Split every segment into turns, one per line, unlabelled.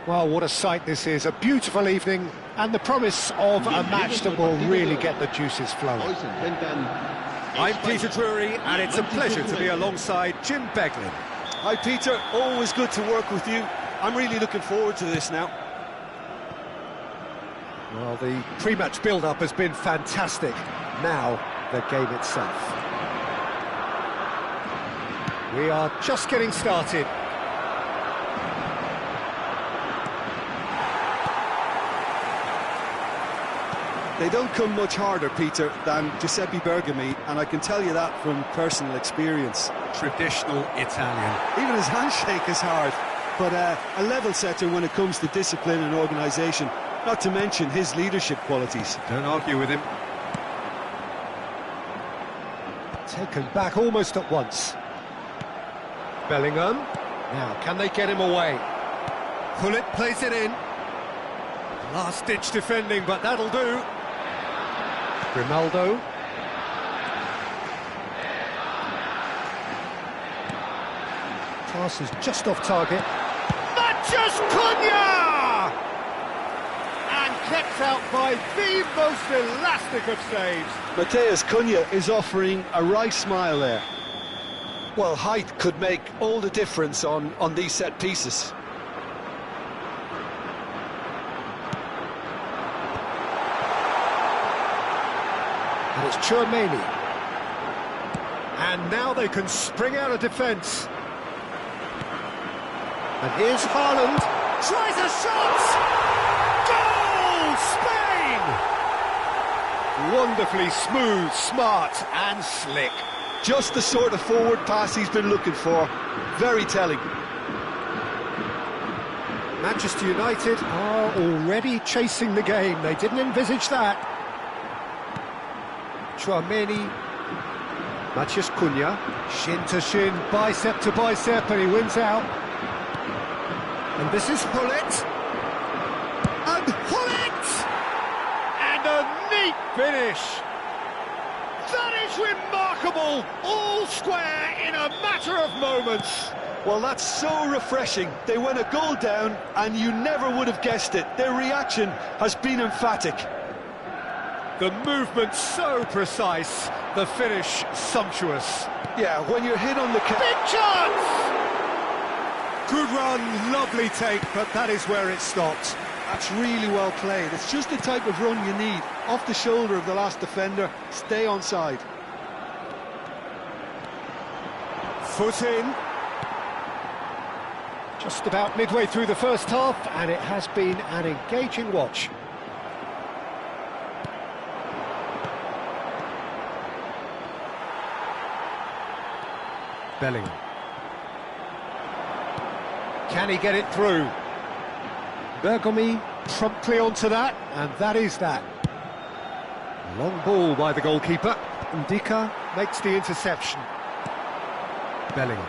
Well, what a sight this is, a beautiful evening, and the promise of a match that will really get the juices flowing.
I'm Peter Drury, and it's a pleasure to be alongside Jim Beglin.
Hi Peter, always good to work with you. I'm really looking forward to this now.
Well, the pre-match build-up has been fantastic. Now, the game itself. We are just getting started.
They don't come much harder, Peter, than Giuseppe Bergomi, and I can tell you that from personal experience.
Traditional Italian.
Even his handshake is hard, but a level setter when it comes to discipline and organisation, not to mention his leadership qualities.
Don't argue with him.
Taken back almost at once. Bellingham. Now, can they get him away?
Pullet plays it in. Last-ditch defending, but that'll do.
Ronaldo. Pass is just off target. Matches Cuong! And kept out by the most elastic of saves.
Matheus Cunha is offering a right smile there. Well, height could make all the difference on these set pieces.
And it's Chouameni. And now they can spring out of defence. And here's Haaland. Tries a shot! Goal! Spain! Wonderfully smooth, smart and slick.
Just the sort of forward pass he's been looking for. Very telling.
Manchester United are already chasing the game. They didn't envisage that. Chouameni, Matheus Cunha, shin to shin, bicep to bicep, and he wins out. And this is Pullet. And Pullet! And a neat finish. That is remarkable. All square in a matter of moments.
Well, that's so refreshing. They went a goal down, and you never would have guessed it. Their reaction has been emphatic.
The movement so precise, the finish sumptuous.
Yeah, when you're hit on the...
Big chance! Good run, lovely take, but that is where it stopped.
That's really well played. It's just the type of run you need. Off the shoulder of the last defender, stay onside.
Foot in. Just about midway through the first half, and it has been an engaging watch. Bellingham. Can he get it through? Bergomi promptly onto that, and that is that. Long ball by the goalkeeper. Ndika makes the interception. Bellingham.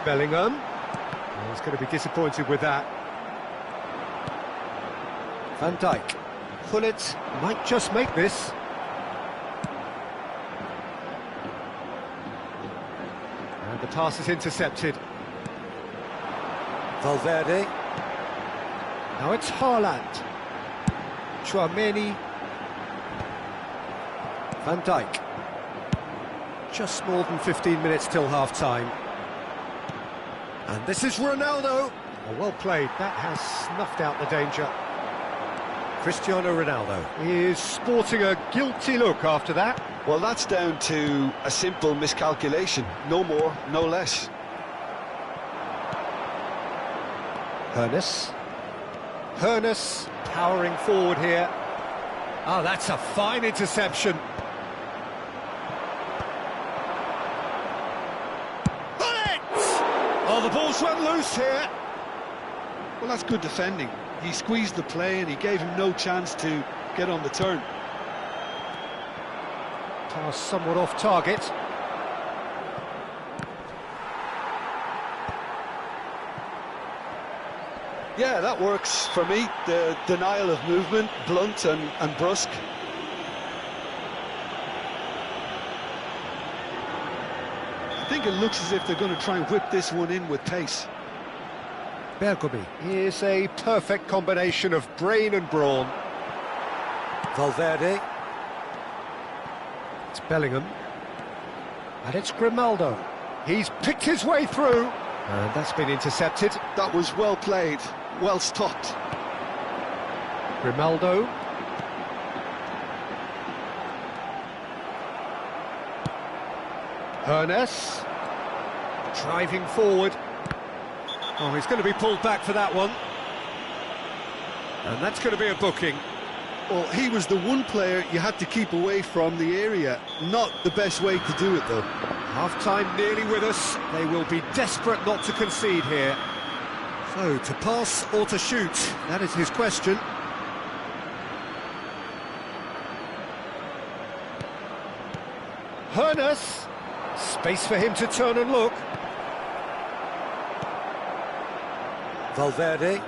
Bellingham. Oh, he's going to be disappointed with that. Van Dijk. Pullet might just make this. And the pass is intercepted. Valverde. Now it's Haaland. Chouameni. Van Dijk. Just more than 15 minutes till half-time. And this is Ronaldo. Oh, well played. That has snuffed out the danger. Cristiano Ronaldo is sporting a guilty look after that.
Well, that's down to a simple miscalculation. No more, no less.
Hernus powering forward here. Oh, that's a fine interception. Oh, the ball's run loose here.
Well, that's good defending. He squeezed the play and he gave him no chance to get on the turn.
Pass somewhat off target.
Yeah, that works for me. The denial of movement, blunt and brusque. I think it looks as if they're going to try and whip this one in with pace.
Bergomi. Here's a perfect combination of brain and brawn. Valverde. It's Bellingham. And it's Grimaldo. He's picked his way through. And that's been intercepted.
That was well played, well stopped.
Grimaldo. Hernes. Driving forward. Oh, he's going to be pulled back for that one. And that's going to be a booking.
Well, he was the one player you had to keep away from the area. Not the best way to do it, though.
Half-time nearly with us. They will be desperate not to concede here. So, to pass or to shoot? That is his question. Hernes. Space for him to turn and look. Valverde.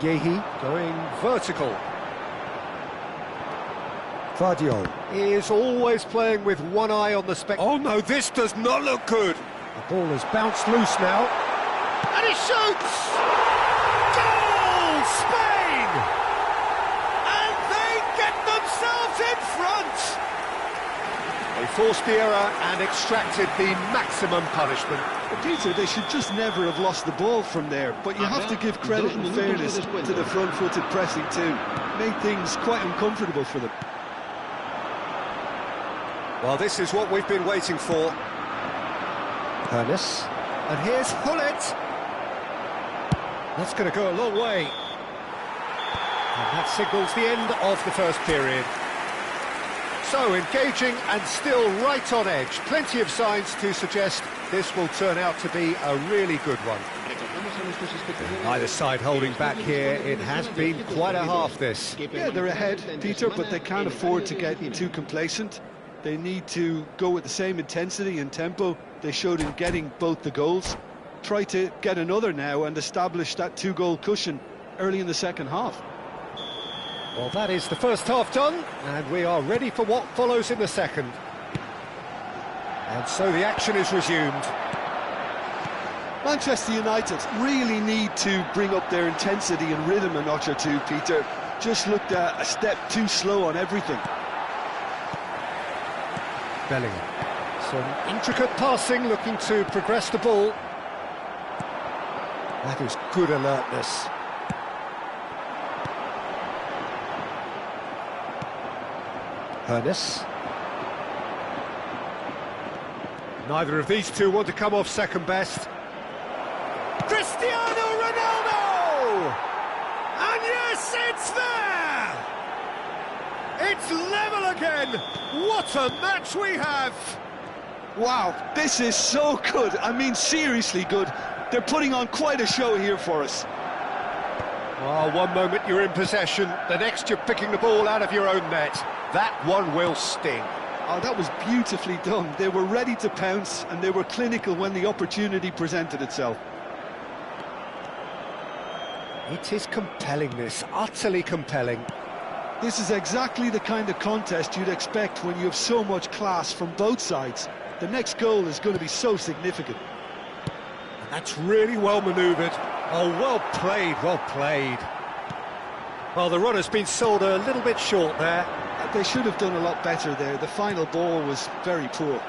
Gehi going vertical. Vardiol is always playing with one eye on the spec. Oh no, this does not look good. The ball has bounced loose now. And he shoots! Goal! Spain! And they get themselves in front! They forced the error and extracted the maximum punishment.
But Peter, they should just never have lost the ball from there, but you have to give credit and fairness to the front-footed pressing too. Made things quite uncomfortable for them.
Well, this is what we've been waiting for. Hernes. And here's Hullet. That's going to go a long way. And that signals the end of the first period. So, engaging and still right on edge. Plenty of signs to suggest this will turn out to be a really good one. Either side holding back here. It has been quite a half, this.
Yeah, they're ahead, Peter, but they can't afford to get too complacent. They need to go with the same intensity and tempo they showed in getting both the goals. Try to get another now and establish that two-goal cushion early in the second half.
Well, that is the first half done, and we are ready for what follows in the second. And so the action is resumed.
Manchester United really need to bring up their intensity and rhythm a notch or two, Peter. Just looked a step too slow on everything.
Bellingham. Some intricate passing, looking to progress the ball. That is good alertness. Hernes. Neither of these two want to come off second best. Cristiano Ronaldo! And yes, it's there! It's level again! What a match we have!
Wow, this is so good. I mean, seriously good. They're putting on quite a show here for us.
Well, one moment you're in possession, the next you're picking the ball out of your own net. That one will sting.
Oh, that was beautifully done. They were ready to pounce, and they were clinical when the opportunity presented itself.
It is compelling, this, utterly compelling.
This is exactly the kind of contest you'd expect when you have so much class from both sides. The next goal is going to be so significant.
That's really well manoeuvred. Oh, well played, well played. Well, the run has been sold a little bit short there.
They should have done a lot better there. The final ball was very poor.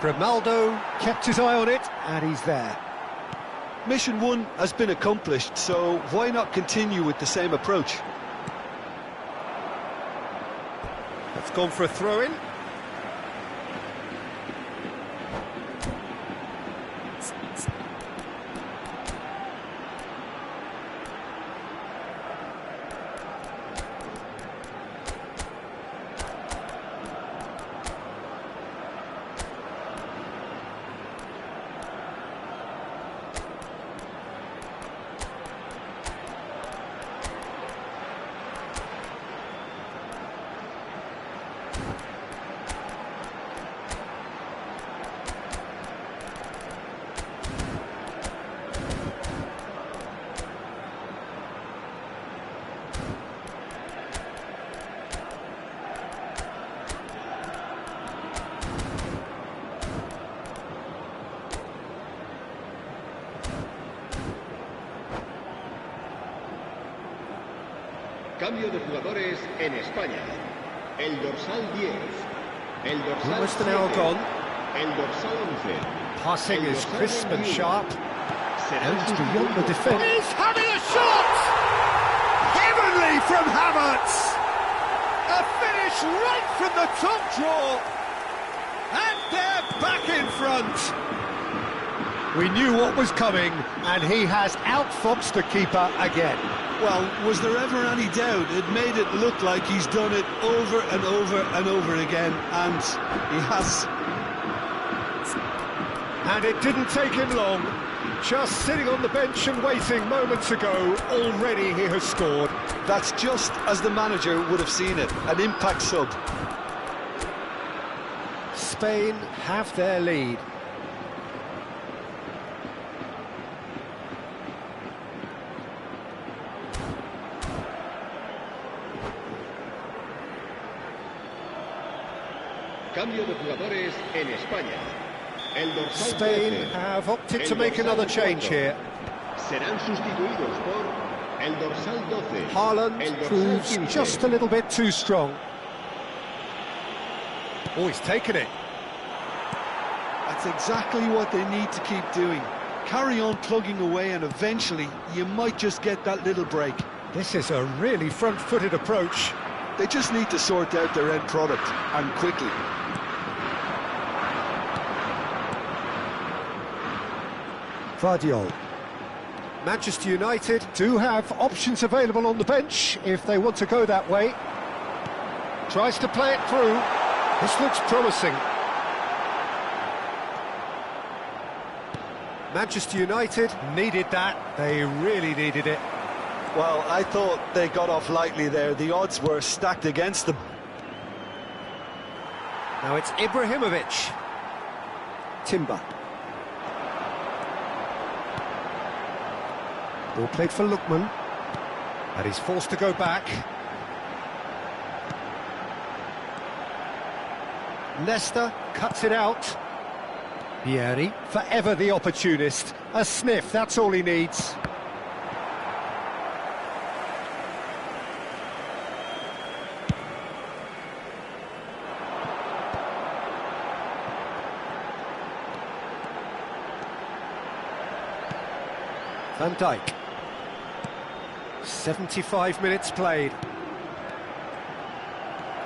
Grimaldo kept his eye on it, and he's there.
Mission one has been accomplished, so why not continue with the same approach?
It's gone for a throw-in.
Cambio de jugadores en España. El dorsal 10. El dorsal
Almost an
7.
hour gone.
El dorsal 11.
Passing is crisp and sharp.
Serán
It's beyond the
sustituidos
defence.
He's having a shot! Heavenly from Havertz! A finish right from the top draw! And they're back in front! We knew what was coming, and he has outfoxed the keeper again.
Well, was there ever any doubt? It made it look like he's done it over and over and over again, and he has.
And it didn't take him long. Just sitting on the bench and waiting moments ago, already he has scored.
That's just as the manager would have seen it, an impact sub.
Spain have their lead.
Cambio de jugadores en España. El dorsal
Spain
13.
have opted
El
to make
dorsal
another change
4.
here.
Serán sustituidos por el dorsal 12. El
Haaland
dorsal
proves
15.
just a little bit too strong. Oh, he's taken it.
That's exactly what they need to keep doing. Carry on plugging away, and eventually you might just get that little break.
This is a really front-footed approach.
They just need to sort out their end product, and quickly.
Vardiol. Manchester United do have options available on the bench if they want to go that way. Tries to play it through. This looks promising. Manchester United needed that. They really needed it.
Well, I thought they got off lightly there. The odds were stacked against them.
Now it's Ibrahimovic. Timber. Ball played for Lookman. And he's forced to go back. Nesta cuts it out. Vieri, forever the opportunist. A sniff, that's all he needs. Van Dijk. 75 minutes played.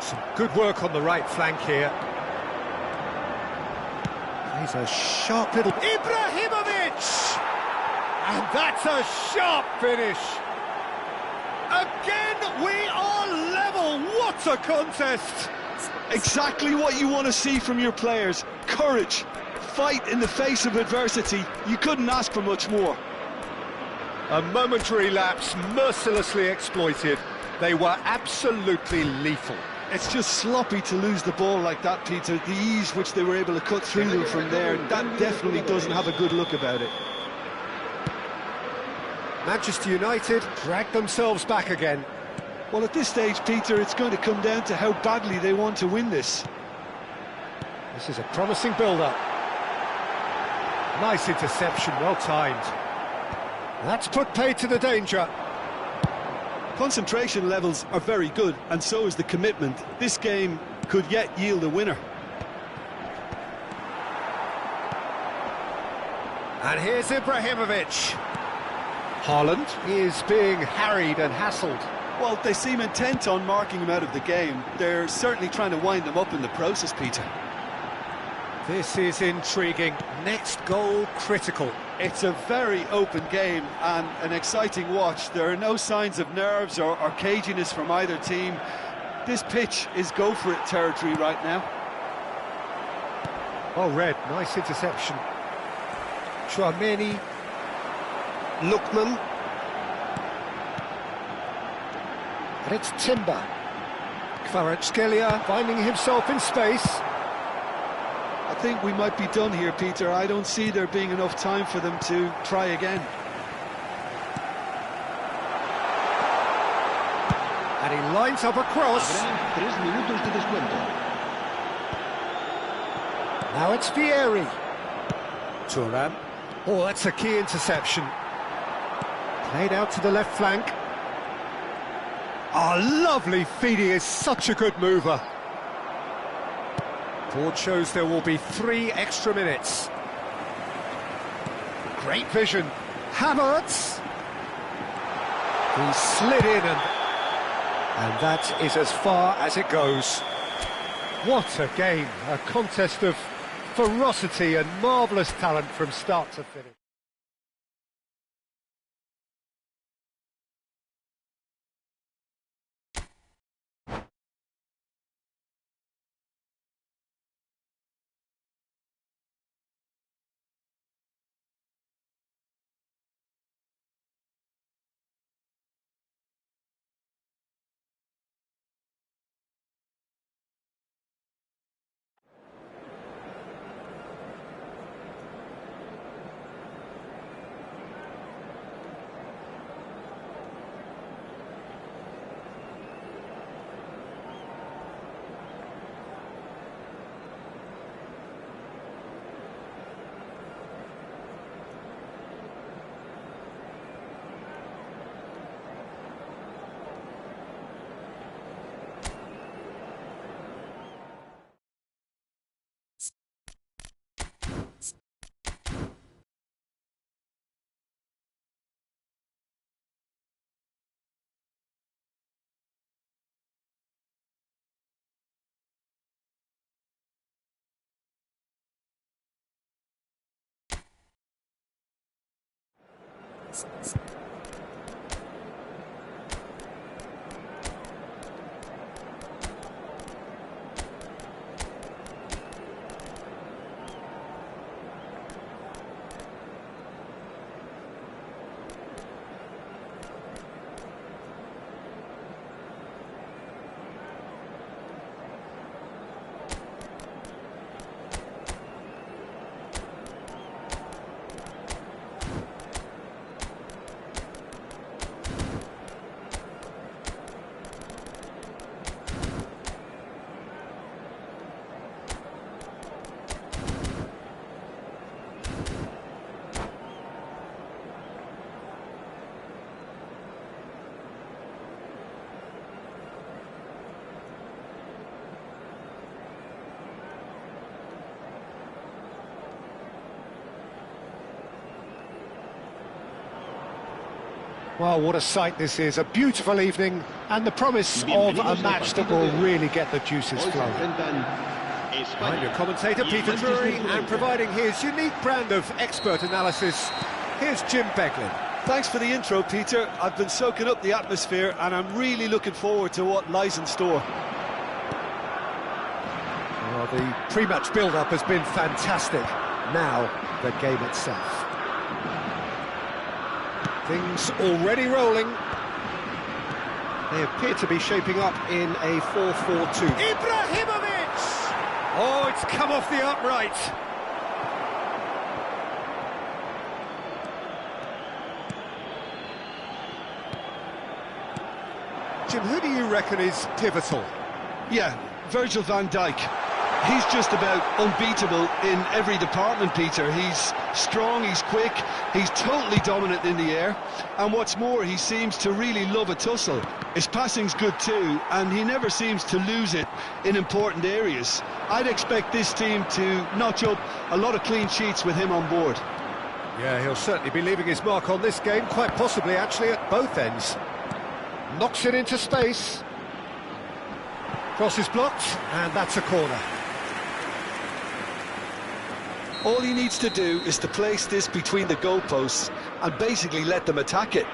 Some good work on the right flank here. He's a sharp little... Ibrahimovic! And that's a sharp finish. Again, we are level. What a contest!
Exactly what you want to see from your players. Courage, fight in the face of adversity. You couldn't ask for much more.
A momentary lapse mercilessly exploited. They were absolutely lethal.
It's just sloppy to lose the ball like that, Peter. The ease which they were able to cut through them from there, that definitely doesn't have a good look about it.
Manchester United drag themselves back again.
Well, at this stage, Peter, it's going to come down to how badly they want to win this.
This is a promising build-up. Nice interception, well timed. That's put paid to the danger.
Concentration levels are very good, and so is the commitment. This game could yet yield a winner.
And here's Ibrahimovic. Haaland is being harried and hassled.
Well, they seem intent on marking him out of the game. They're certainly trying to wind them up in the process, Peter.
This is intriguing. Next goal critical.
It's a very open game and an exciting watch. There are no signs of nerves or caginess from either team. This pitch is go-for-it territory right now.
Oh, Red, nice interception. Chouameni. Lookman. And it's Timber. Kvaratskhelia finding himself in space.
I think we might be done here, Peter. I don't see there being enough time for them to try again.
And he lines up a cross.
Habrá 3 minutos de descuento.
Now it's Vieri. Thuram. Oh, that's a key interception. Played out to the left flank.
Oh, lovely feed, he is such a good mover. Board shows there will be 3 extra minutes. Great vision. Havertz. He slid in and that is as far as it goes. What a game, a contest of ferocity and marvellous talent from start to finish. Well, what a sight this is, a beautiful evening and the promise of a match that will really get the juices flowing. I'm your commentator, Peter Drury, and providing his unique brand of expert analysis, here's Jim Beglin.
Thanks for the intro, Peter. I've been soaking up the atmosphere and I'm really looking forward to what lies in store.
Well, the pre-match build-up has been fantastic. Now, the game itself. Things already rolling. They appear to be shaping up in a 4-4-2. Ibrahimovic! Oh, it's come off the upright. Jim, who do you reckon is pivotal?
Yeah, Virgil van Dijk. He's just about unbeatable in every department, Peter. He's strong, he's quick, he's totally dominant in the air, and what's more, he seems to really love a tussle. His passing's good too, and he never seems to lose it in important areas. I'd expect this team to notch up a lot of clean sheets with him on board.
Yeah, he'll certainly be leaving his mark on this game, quite possibly actually at both ends. Knocks it into space. Cross is blocked, and that's a corner.
All he needs to do is to place this between the goalposts and basically let them attack it.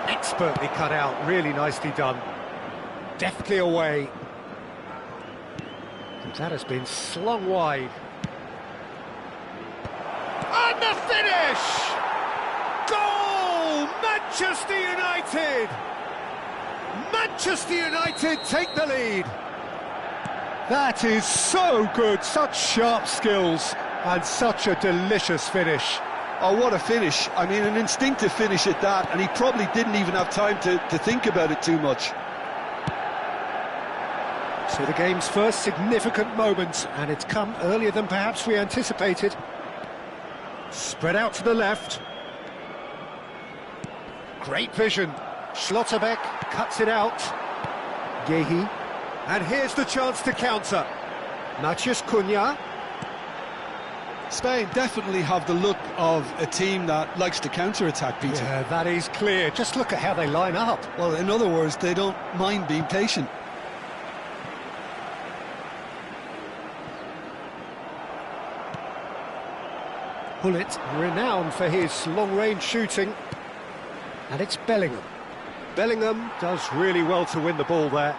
Expertly cut out, really nicely done. Deftly away. That has been slung wide. And the finish! Goal! Manchester United! Manchester United take the lead. That is so good, such sharp skills and such a delicious finish.
Oh, what a finish. I mean, an instinctive finish at that, and he probably didn't even have time to think about it too much.
So the game's first significant moment, and it's come earlier than perhaps we anticipated. Spread out to the left. Great vision. Schlotterbeck cuts it out. Gehi. And here's the chance to counter. Matheus Cunha.
Spain definitely have the look of a team that likes to counter-attack, Peter.
Yeah, that is clear. Just look at how they line up.
Well, in other words, they don't mind being patient.
Hullet, renowned for his long-range shooting. And it's Bellingham. Bellingham does really well to win the ball there.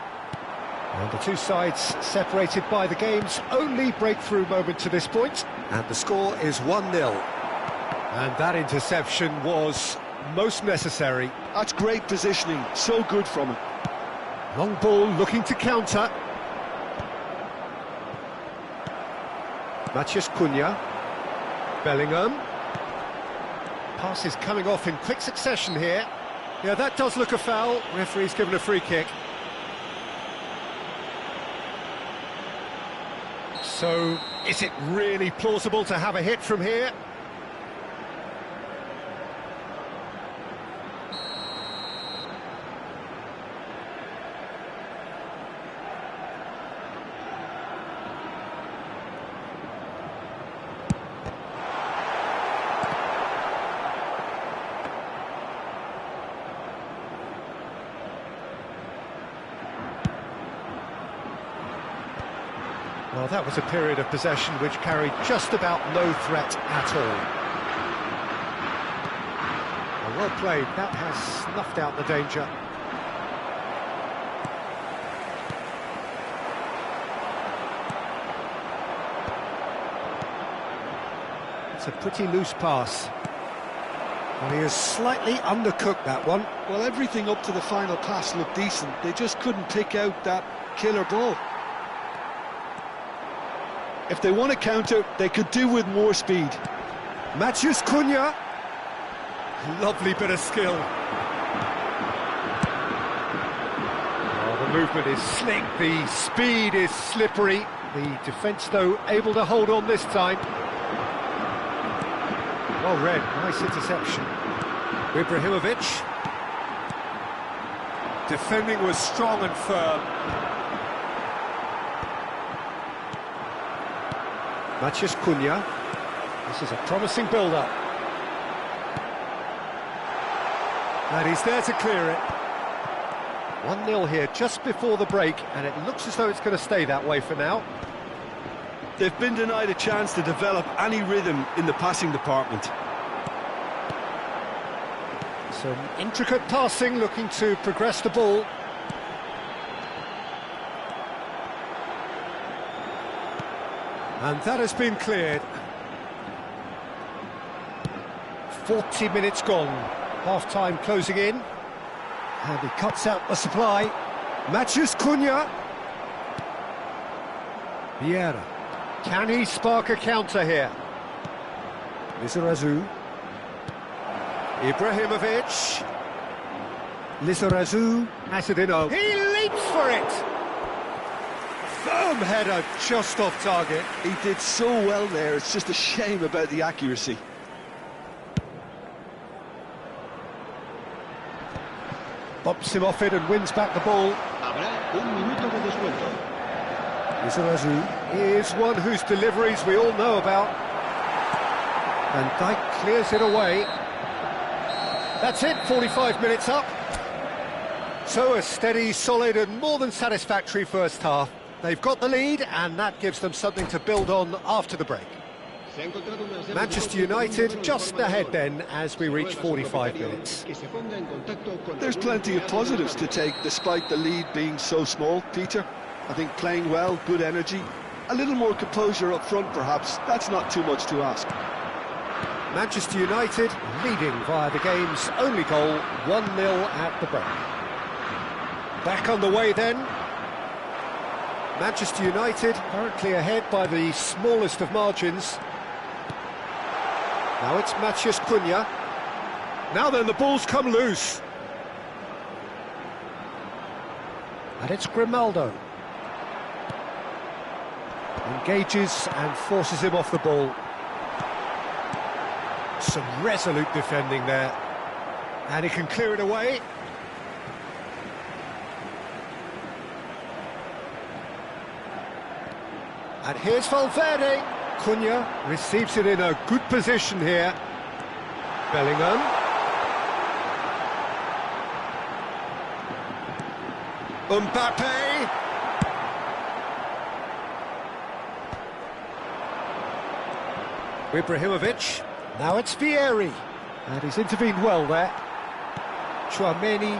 And the two sides separated by the game's only breakthrough moment to this point. And the score is 1-0. And that interception was most necessary.
That's great positioning, so good from him.
Long ball looking to counter. Matheus Cunha. Bellingham. Pass is coming off in quick succession here. Yeah, that does look a foul. Referee's given a free kick. So, is it really plausible to have a hit from here? Well, that was a period of possession which carried just about no threat at all. Well played, that has snuffed out the danger. It's a pretty loose pass. And he has slightly undercooked that one.
Well, everything up to the final pass looked decent. They just couldn't pick out that killer ball. If they want to counter, they could do with more speed.
Matheus Cunha. Lovely bit of skill. Oh, the movement is slick, the speed is slippery. The defence, though, able to hold on this time. Well read, nice interception. Ibrahimovic. Defending was strong and firm. Matheus Cunha. This is a promising build-up. And he's there to clear it. 1-0 here just before the break, and it looks as though it's going to stay that way for now.
They've been denied a chance to develop any rhythm in the passing department.
Some intricate passing, looking to progress the ball. And that has been cleared. 40 minutes gone. Half-time closing in. And he cuts out the supply. Matheus Cunha. Vieira. Can he spark a counter here? Lizarazu. Ibrahimovic. Lizarazu has it in. Oh, he leaps for it! Firm header just off target.
He did so well there, it's just a shame about the accuracy.
Bumps him off it and wins back the ball.
Habrá un minuto de descuento.
Lizarazu is one whose deliveries we all know about. And Dijk clears it away. That's it, 45 minutes up. So a steady, solid and more than satisfactory first half. They've got the lead and that gives them something to build on after the break. Manchester United just ahead then as we reach 45 minutes.
There's plenty of positives to take despite the lead being so small, Peter. I think playing well, good energy, a little more composure up front perhaps, that's not too much to ask.
Manchester United leading via the game's only goal, 1-0 at the break. Back on the way then. Manchester United currently ahead by the smallest of margins. Now it's Matheus Cunha. Now then, the ball's come loose. And it's Grimaldo. Engages and forces him off the ball. Some resolute defending there. And he can clear it away. And here's Valverde. Cunha receives it in a good position here. Bellingham. Mbappe. Ibrahimovic. Now it's Vieri. And he's intervened well there. Chouameni.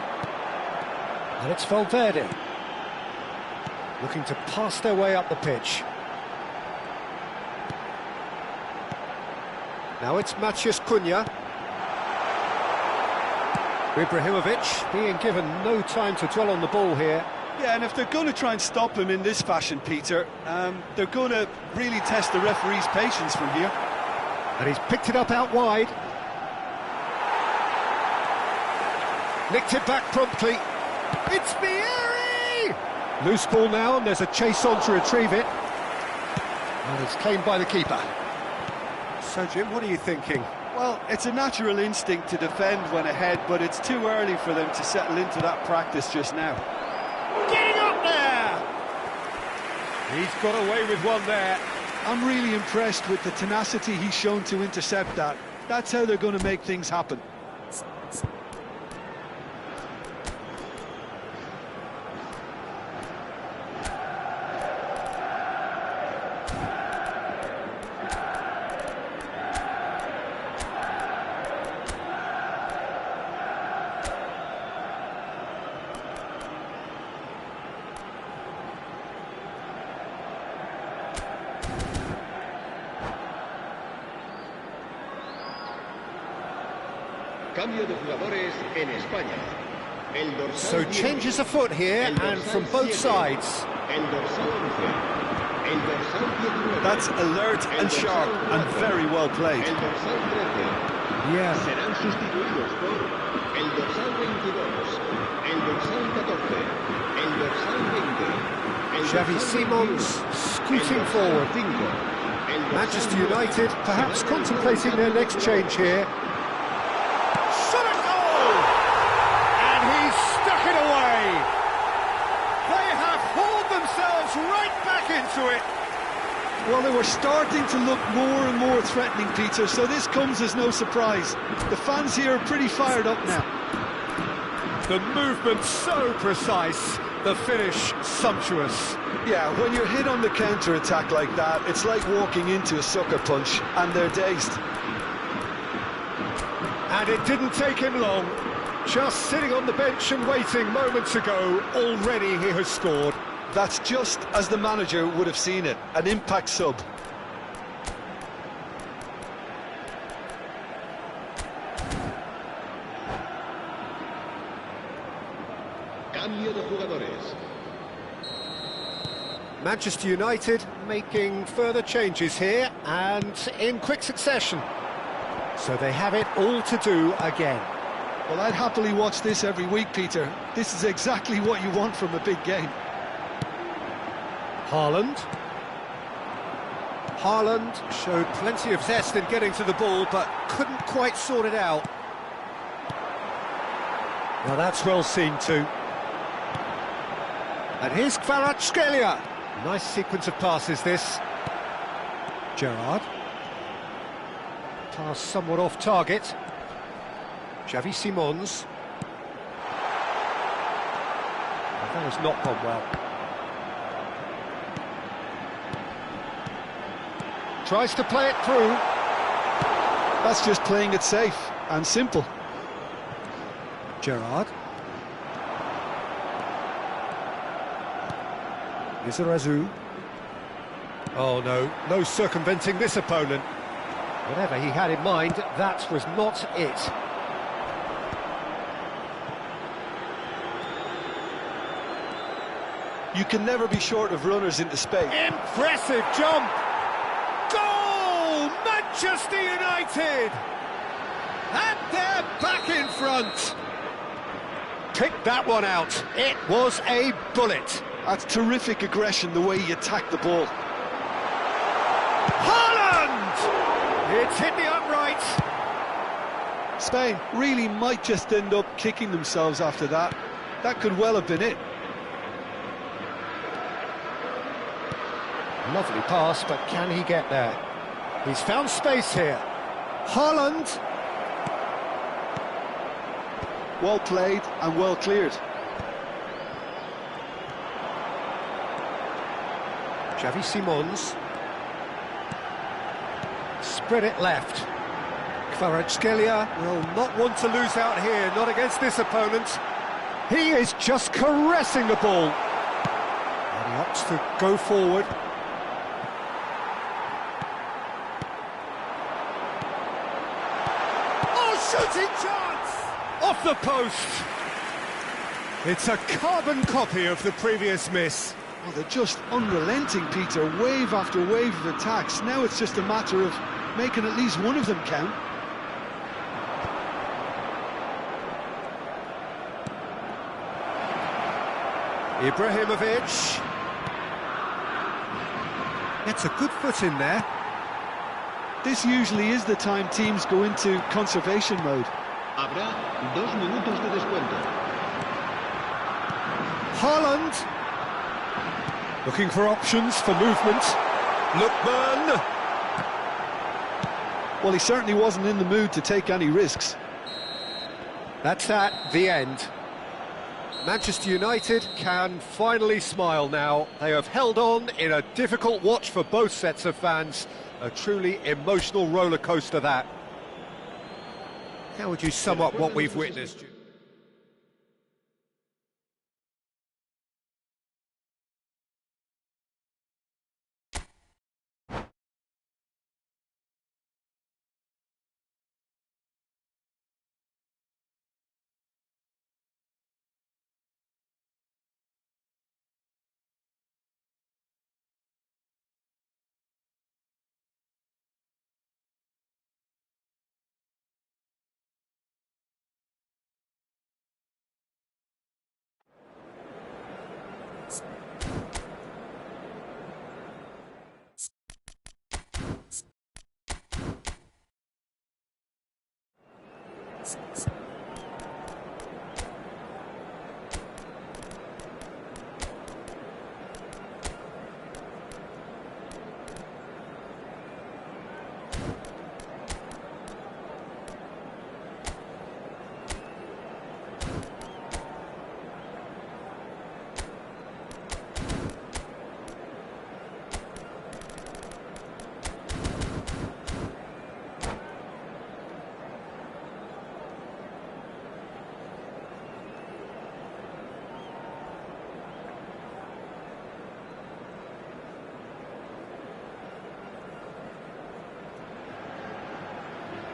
And it's Valverde. Looking to pass their way up the pitch. Now it's Matheus Cunha. Ibrahimovic being given no time to dwell on the ball here.
Yeah, and if they're going to try and stop him in this fashion, Peter, they're going to really test the referee's patience from here.
And he's picked it up out wide. Nicked it back promptly. It's Vieri! Loose ball now, and there's a chase on to retrieve it. And it's claimed by the keeper. So, Jim, what are you thinking?
Well, it's a natural instinct to defend when ahead, but it's too early for them to settle into that practice just now.
Getting up there! He's got away with one there.
I'm really impressed with the tenacity he's shown to intercept that. That's how they're going to make things happen.
Cambio de jugadores en España. El dorsal
So
10.
changes afoot here,
El
and
dorsal
from both
7.
sides.
El dorsal 11. El dorsal 19.
That's alert and sharp and very well played.
El dorsal 13.
Yeah.
Serán sustituidos por el dorsal 22, el dorsal 14, el dorsal 20, el
Xavi
dorsal
Simons
21,
scooting
el dorsal
forward.
5, el dorsal
Manchester
9,
United perhaps contemplating their next change here. Shot a goal! And he's stuck it away! They have hauled themselves right back into it!
Well, they were starting to look more and more threatening, Peter, so this comes as no surprise. The fans here are pretty fired up now.
The movement so precise, the finish sumptuous.
Yeah, when you're hit on the counter-attack like that, it's like walking into a sucker punch, and they're dazed.
And it didn't take him long. Just sitting on the bench and waiting moments ago, already he has scored.
That's just as the manager would have seen it, an impact sub.
Cambio de jugadores.
Manchester United making further changes here, and in quick succession. So they have it all to do again.
Well, I'd happily watch this every week, Peter. This is exactly what you want from a big game.
Haaland. Haaland showed plenty of zest in getting to the ball, but couldn't quite sort it out. Well, that's well seen too. And here's Kvaratskhelia. Nice sequence of passes, this. Gerrard. Pass somewhat off target. Xavi Simons. That has not gone well. Tries to play it through.
That's just playing it safe and simple.
Gerrard. Lizarazu. Oh no, no circumventing this opponent. Whatever he had in mind, that was not it.
You can never be short of runners into space.
Impressive jump! Goal! Manchester United! And they're back in front! Picked that one out. It was a bullet.
That's terrific aggression, the way he attacked the ball.
Haaland! It's hit the upright.
Spain really might just end up kicking themselves after that. That could well have been it.
Lovely pass, but can he get there? He's found space here. Haaland.
Well played and well cleared.
Xavi Simons. Spread it left. Kvaratskhelia will not want to lose out here, not against this opponent. He is just caressing the ball. And he opts to go forward. Oh, shooting chance! Off the post. It's a carbon copy of the previous miss.
Well, they're just unrelenting, Peter. Wave after wave of attacks. Now it's just a matter of making at least one of them count.
Ibrahimovic. Gets a good foot in there.
This usually is the time teams go into conservation mode.
Habrá 2 minutos de descuento.
Haaland. Looking for options for movement. Lookman.
Well, he certainly wasn't in the mood to take any risks.
That's at the end. Manchester United can finally smile now. They have held on in a difficult watch for both sets of fans. A truly emotional roller coaster, that. How would you sum up what we've witnessed?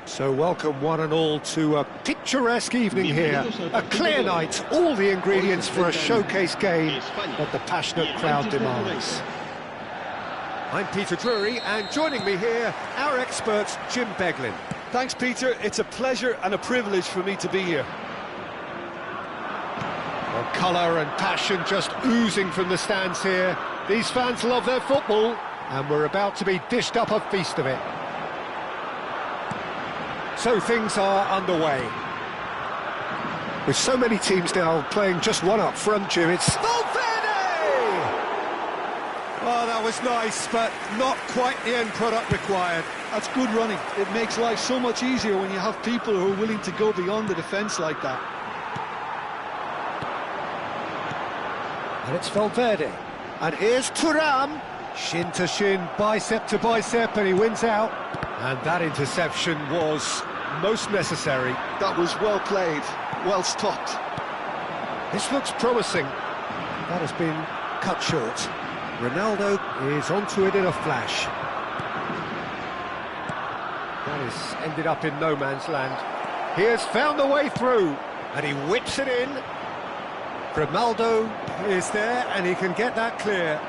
So welcome one and all to a picturesque evening here, a clear night, all the ingredients for a showcase game that the passionate crowd demands. I'm Peter Drury, and joining me here, our expert Jim Beglin.
Thanks, Peter. It's a pleasure and a privilege for me to be here.
Well, colour and passion just oozing from the stands here. These fans love their football, and we're about to be dished up a feast of it. So things are underway. With so many teams now playing just one up front, Jim, it's Valverde! Oh, that was nice, but not quite the end product required.
That's good running. It makes life so much easier when you have people who are willing to go beyond the defence like that.
And it's Valverde. And here's Thuram. Shin to shin, bicep to bicep, and he wins out. And that interception was most necessary.
That was well played, well stopped.
This looks promising. That has been cut short. Ronaldo is onto it in a flash. That has ended up in no man's land. He has found a way through, and he whips it in. Ronaldo is there, and he can get that clear.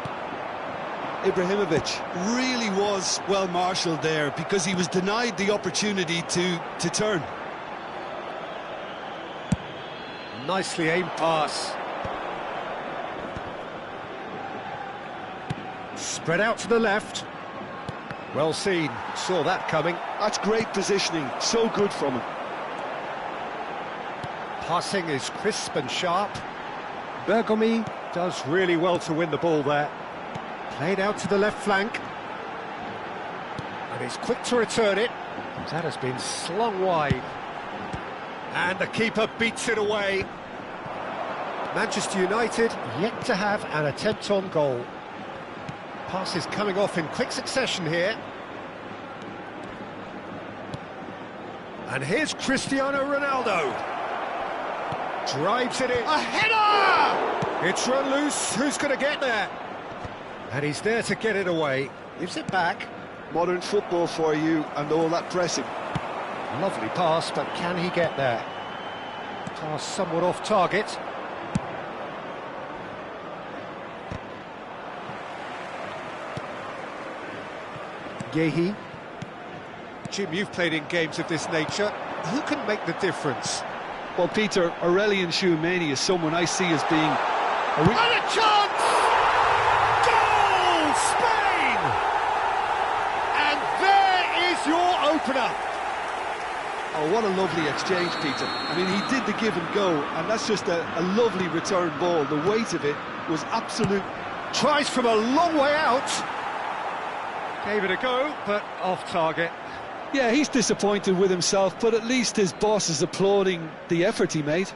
Ibrahimovic really was well marshalled there because he was denied the opportunity to turn.
Nicely aimed pass. Spread out to the left. Well seen, saw that coming.
That's great positioning, so good from him.
Passing is crisp and sharp. Bergomi does really well to win the ball there. Played out to the left flank. And he's quick to return it. That has been slung wide. And the keeper beats it away. Manchester United yet to have an attempt on goal. Pass is coming off in quick succession here. And here's Cristiano Ronaldo. Drives it in. A header! It's run loose. Who's going to get there? And he's there to get it away. Gives it back.
Modern football for you and all that pressing.
Lovely pass, but can he get there? Pass somewhat off target. Yehi. Jim, you've played in games of this nature. Who can make the difference?
Well, Peter, Aurelian Tchouameni is someone I see as being
And a chance! Goal! Spain! And there is your opener.
Oh, what a lovely exchange, Peter. I mean, he did the give and go, and that's just a lovely return ball. The weight of it was absolute.
Tries from a long way out. Gave it a go, but off target.
Yeah, he's disappointed with himself, but at least his boss is applauding the effort he made.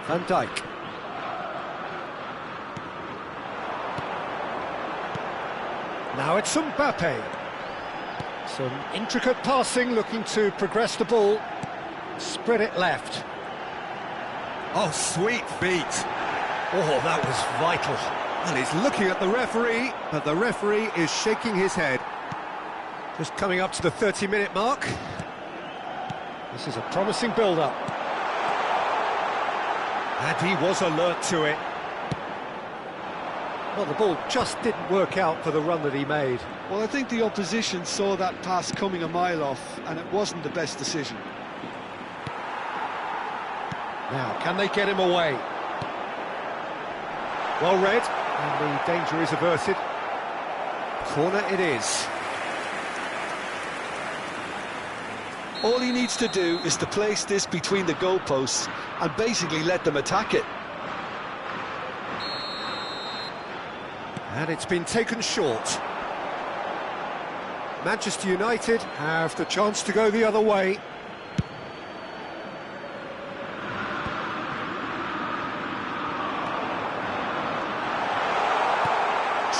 Van Dijk. Now it's Mbappe. Some intricate passing, looking to progress the ball. Spread it left. Oh, sweet feet. Oh, that was vital. And he's looking at the referee, but the referee is shaking his head. Just coming up to the 30-minute mark. This is a promising build-up. And he was alert to it. Well, the ball just didn't work out for the run that he made.
Well, I think the opposition saw that pass coming a mile off, and it wasn't the best decision.
Now, can they get him away? Well read, and the danger is averted. Corner it is.
All he needs to do is to place this between the goalposts and basically let them attack it.
And it's been taken short. Manchester United have the chance to go the other way.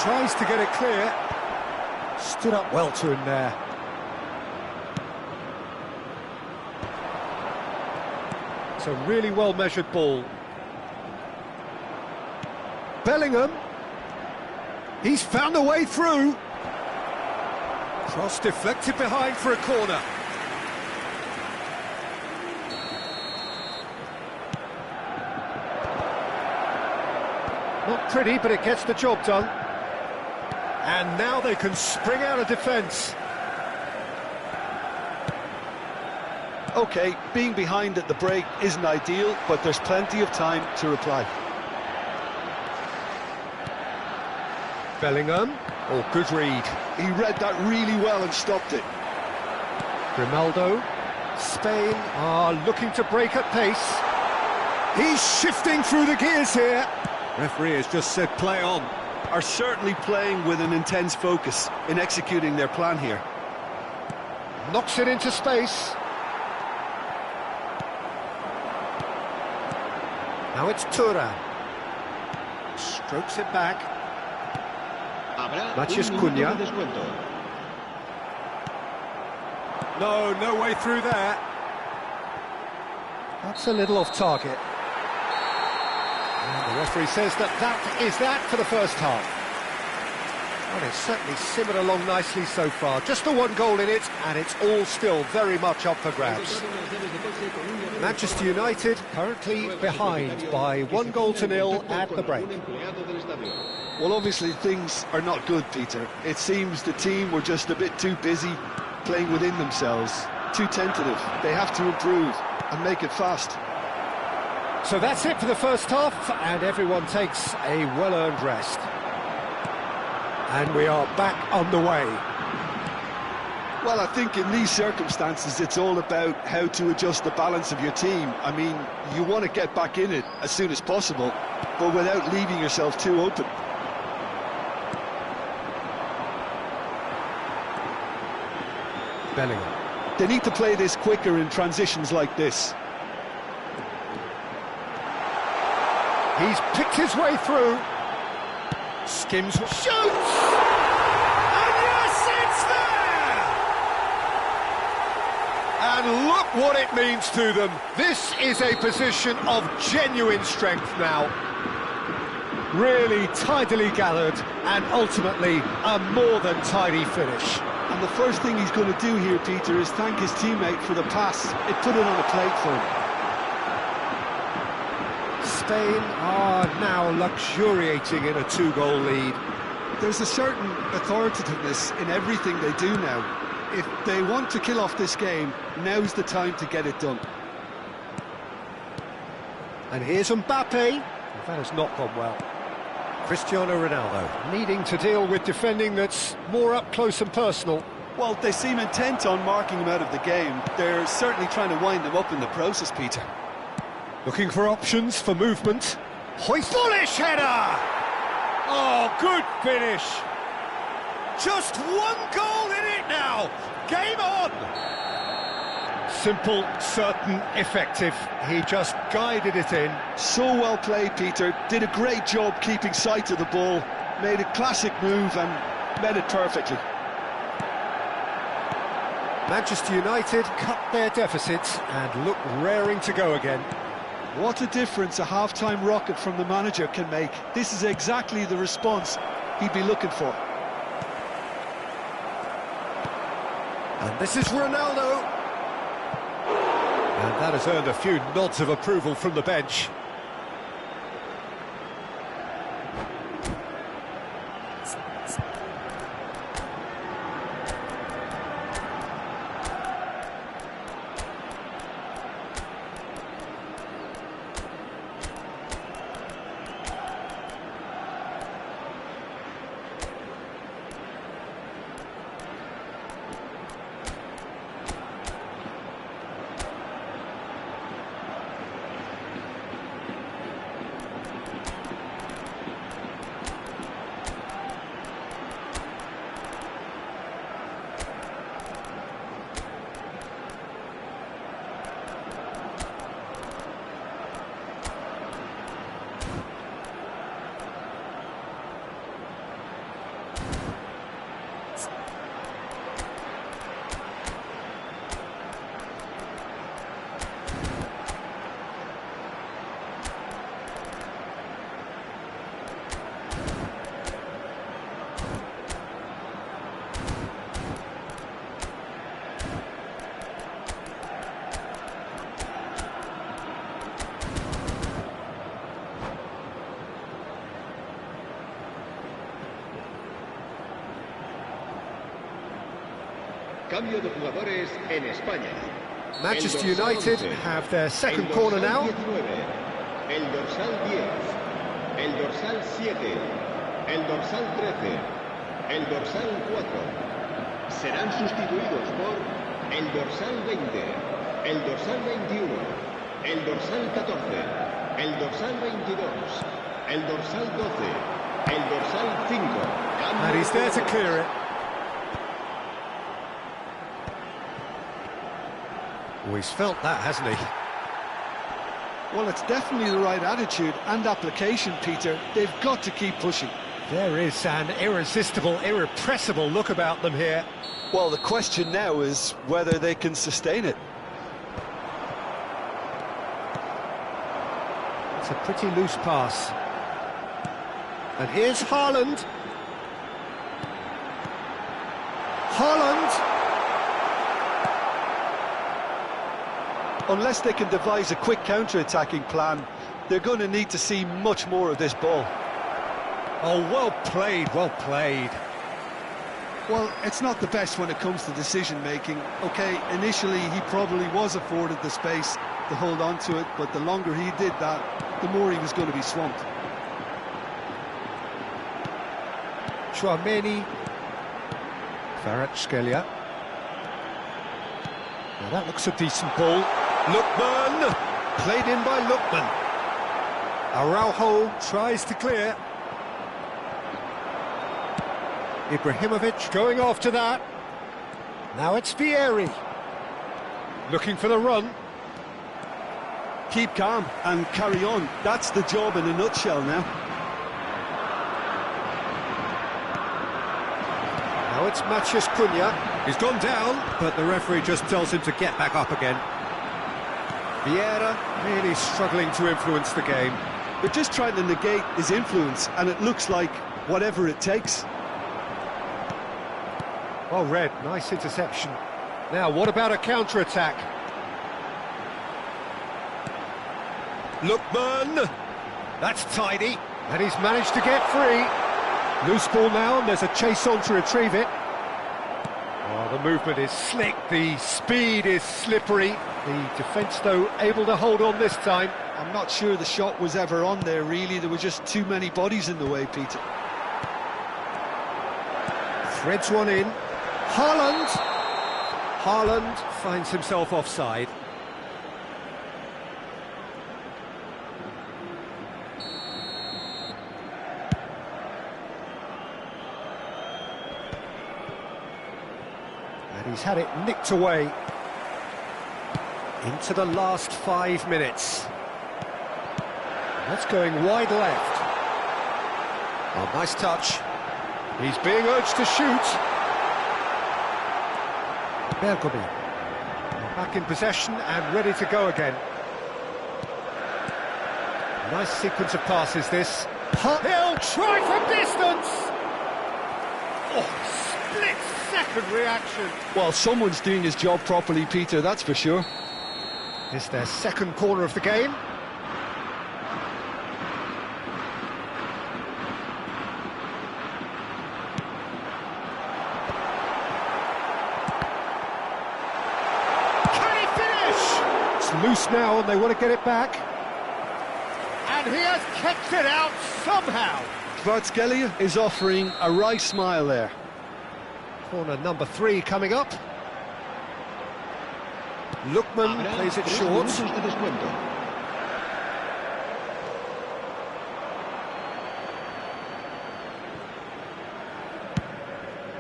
Tries to get it clear. Stood up well to him there. It's a really well-measured ball. Bellingham. He's found a way through. Cross deflected behind for a corner. Not pretty, but it gets the job done. And now they can spring out of defence.
OK, being behind at the break isn't ideal, but there's plenty of time to reply.
Bellingham. Oh, good read.
He read that really well and stopped it.
Grimaldo. Spain are looking to break at pace. He's shifting through the gears here. Referee has just said play on.
Are certainly playing with an intense focus in executing their plan here.
Knocks it into space. Now it's Thuram. Strokes it back. Cuong. No way through there. That's a little off target. And the referee says that is that for the first half. Well, it's certainly simmered along nicely so far. Just the one goal in it, and it's all still very much up for grabs. Manchester United currently behind by 1-0 at the break.
Well, obviously things are not good, Peter. It seems the team were just a bit too busy playing within themselves, too tentative. They have to improve and make it fast.
So that's it for the first half, and everyone takes a well-earned rest. And we are back on the way.
Well, I think in these circumstances, it's all about how to adjust the balance of your team. I mean, you want to get back in it as soon as possible, but without leaving yourself too open.
Bellingham.
They need to play this quicker in transitions like this.
He's picked his way through. Skims, shoots! And yes, it's there! And look what it means to them. This is a position of genuine strength now. Really tidily gathered, and ultimately a more than tidy finish.
And the first thing he's going to do here, Peter, is thank his teammate for the pass. It put it on a plate for him.
Spain are now luxuriating in a 2-goal lead.
There's a certain authoritativeness in everything they do now. If they want to kill off this game, now's the time to get it done.
And here's Mbappe. That has not gone well. Cristiano Ronaldo needing to deal with defending that's more up close and personal.
Well, they seem intent on marking him out of the game. They're certainly trying to wind him up in the process, Peter.
Looking for options for movement. Hoist. Bullish header! Oh, good finish. Just one goal in it now. Game on. Simple, certain, effective. He just guided it in.
So well played, Peter. Did a great job keeping sight of the ball. Made a classic move and met it perfectly.
Manchester United cut their deficits and look raring to go again.
What a difference a half-time rocket from the manager can make. This is exactly the response he'd be looking for.
And this is Ronaldo. And that has earned a few nods of approval from the bench.
Cambio de jugadores en España.
Manchester United have their second corner now.
19, el dorsal 10, el dorsal 7, el dorsal 13, el dorsal 4. Serán sustituidos por el dorsal 20, el dorsal 21, el dorsal 14, el dorsal 22, el dorsal 12, el dorsal 5.
And he's there to clear it. Oh, he's felt that, hasn't he?
Well, it's definitely the right attitude and application, Peter. They've got to keep pushing.
There is an irresistible, irrepressible look about them here.
Well, the question now is whether they can sustain it.
It's a pretty loose pass. And here's Haaland. Haaland!
Unless they can devise a quick counter-attacking plan, they're going to need to see much more of this ball.
Oh, well played, well played.
Well, it's not the best when it comes to decision-making. OK, initially he probably was afforded the space to hold on to it, but the longer he did that, the more he was going to be swamped.
Chouameni. Kvaratskhelia. Now that looks a decent ball. Lookman! Played in by Lookman. Araujo tries to clear. Ibrahimovic going after that. Now it's Vieri. Looking for the run.
Keep calm and carry on. That's the job in a nutshell now.
Now it's Matheus Cunha. He's gone down, but the referee just tells him to get back up again. Vieira really struggling to influence the game.
They're just trying to negate his influence, and it looks like whatever it takes.
Well read, nice interception. Now, what about a counter-attack? Lookman! That's tidy, and he's managed to get free. Loose ball now, and there's a chase on to retrieve it. Oh, the movement is slick, the speed is slippery. The defence, though, able to hold on this time.
I'm not sure the shot was ever on there, really. There were just too many bodies in the way, Peter.
Threads one in. Haaland! Haaland finds himself offside. And he's had it nicked away. Into the last 5 minutes. That's going wide left. Oh, nice touch. He's being urged to shoot. Bergomi. Back in possession and ready to go again. Nice sequence of passes, this. He'll try from distance! Oh, split-second reaction.
Well, someone's doing his job properly, Peter, that's for sure.
It's their second corner of the game. Can he finish? It's loose now and they want to get it back. And he has kept it out somehow.
Kvaratskhelia is offering a wry smile there.
Corner number 3 coming up. Lookman plays it short.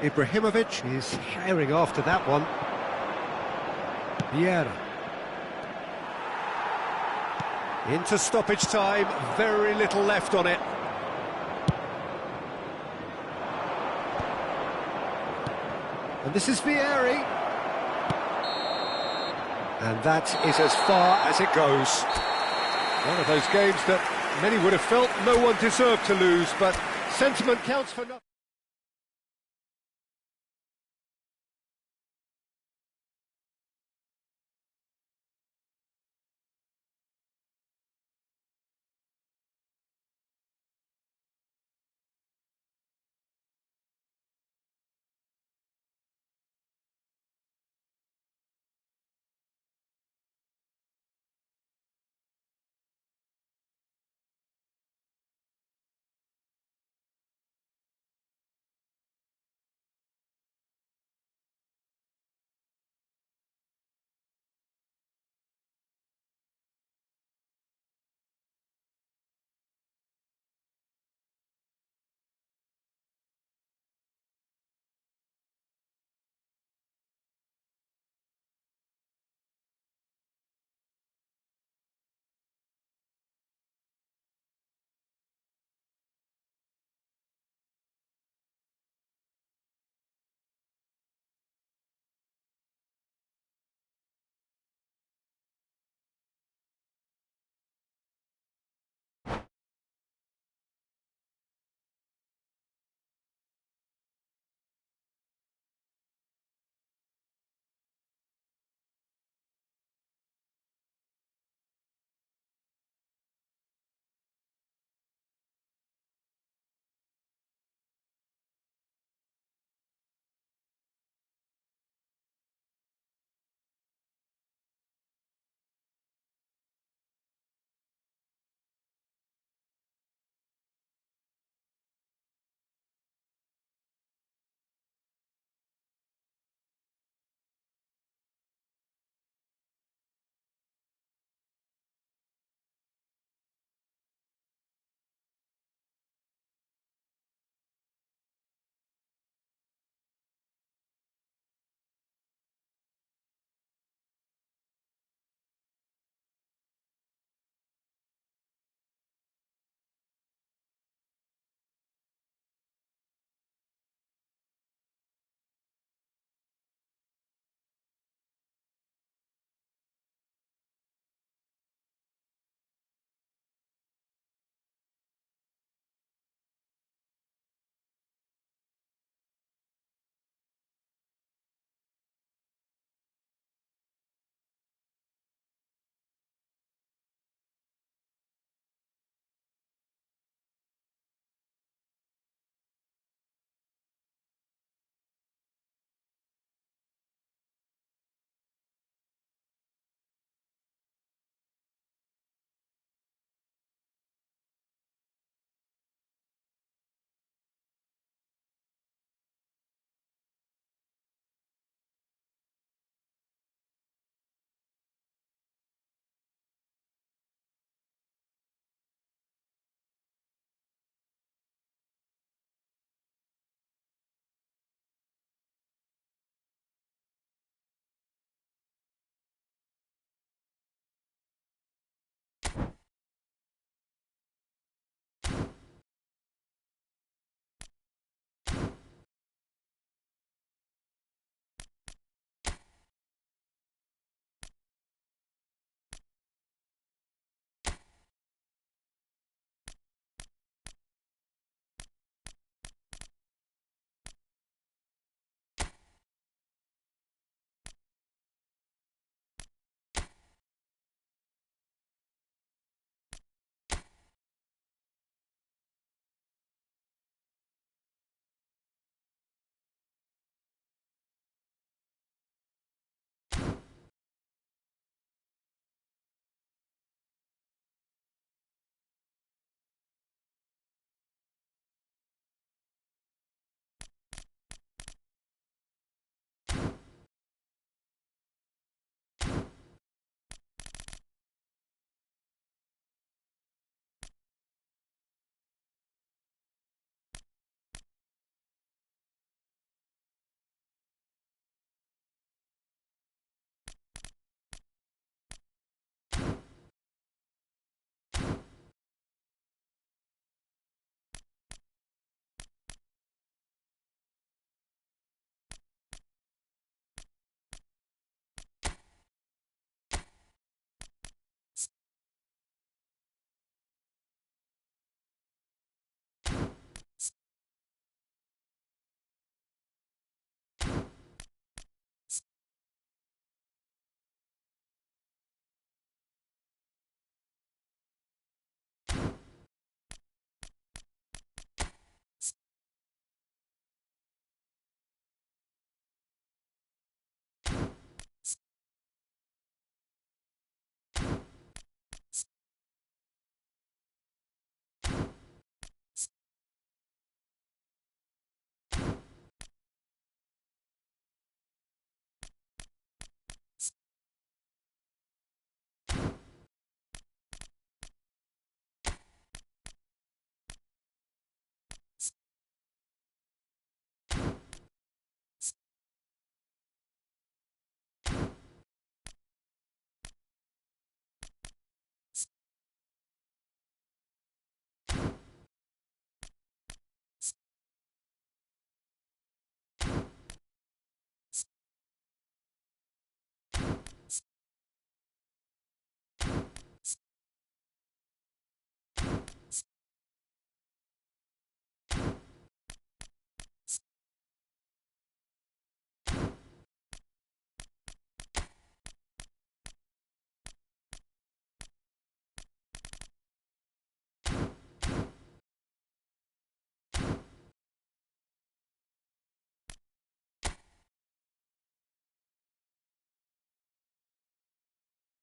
Ibrahimovic is herring after that one. Vieira. Into stoppage time, very little left on it. And this is Vieri. And that is as far as it goes. One of those games that many would have felt no one deserved to lose, but sentiment counts for nothing.